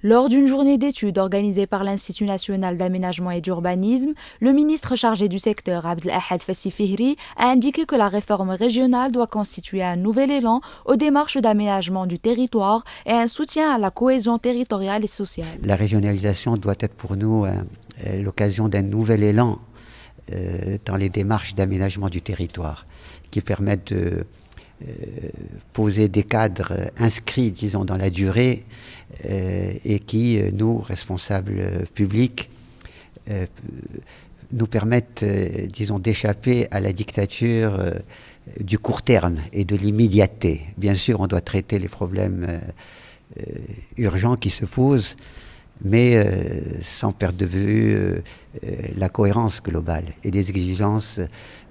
Lors d'une journée d'études organisée par l'Institut national d'aménagement et d'urbanisme, le ministre chargé du secteur, Abdelahad Fassi Fihri, a indiqué que la réforme régionale doit constituer un nouvel élan aux démarches d'aménagement du territoire et un soutien à la cohésion territoriale et sociale. La régionalisation doit être pour nous l'occasion d'un nouvel élan dans les démarches d'aménagement du territoire qui permettent de poser des cadres inscrits, disons, dans la durée et qui, nous, responsables publics, nous permettent, disons, d'échapper à la dictature du court terme et de l'immédiateté. Bien sûr, on doit traiter les problèmes urgents qui se posent, mais sans perdre de vue la cohérence globale et les exigences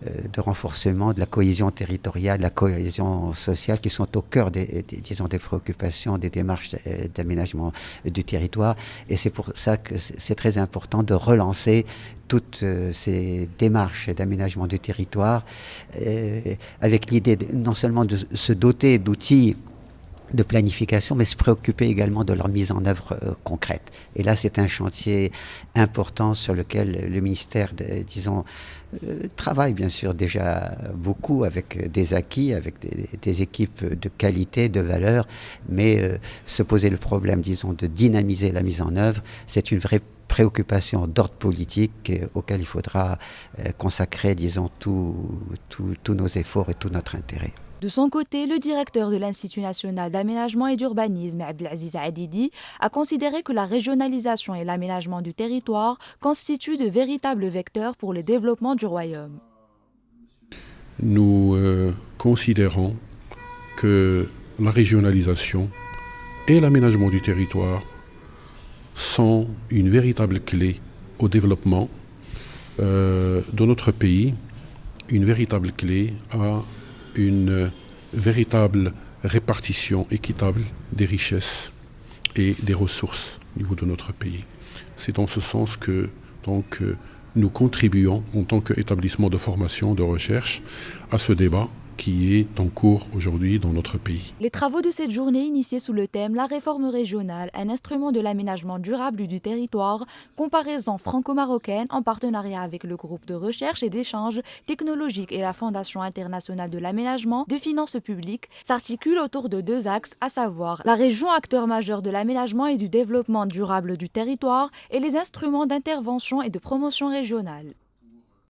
de renforcement de la cohésion territoriale, de la cohésion sociale qui sont au cœur disons, des préoccupations, des démarches d'aménagement du territoire. Et c'est pour ça que c'est très important de relancer toutes ces démarches d'aménagement du territoire avec l'idée non seulement de se doter d'outils de planification, mais se préoccuper également de leur mise en œuvre concrète. Et là, c'est un chantier important sur lequel le ministère, disons, travaille bien sûr déjà beaucoup avec des acquis, avec des équipes de qualité, de valeur, mais se poser le problème, disons, de dynamiser la mise en œuvre, c'est une vraie préoccupation d'ordre politique auquel il faudra consacrer, disons, tous nos efforts et tout notre intérêt. De son côté, le directeur de l'Institut national d'aménagement et d'urbanisme, Abdelaziz Adidi, a considéré que la régionalisation et l'aménagement du territoire constituent de véritables vecteurs pour le développement du royaume. Nous considérons que la régionalisation et l'aménagement du territoire sont une véritable clé au développement de notre pays, une véritable clé à une véritable répartition équitable des richesses et des ressources au niveau de notre pays. C'est dans ce sens que nous contribuons en tant qu'établissement de formation, de recherche, à ce débat qui est en cours aujourd'hui dans notre pays. Les travaux de cette journée initiés sous le thème « La réforme régionale, un instrument de l'aménagement durable du territoire, comparaison franco-marocaine en partenariat avec le groupe de recherche et d'échange technologique et la Fondation internationale de l'aménagement de finances publiques » s'articulent autour de deux axes, à savoir la région acteur majeur de l'aménagement et du développement durable du territoire et les instruments d'intervention et de promotion régionale.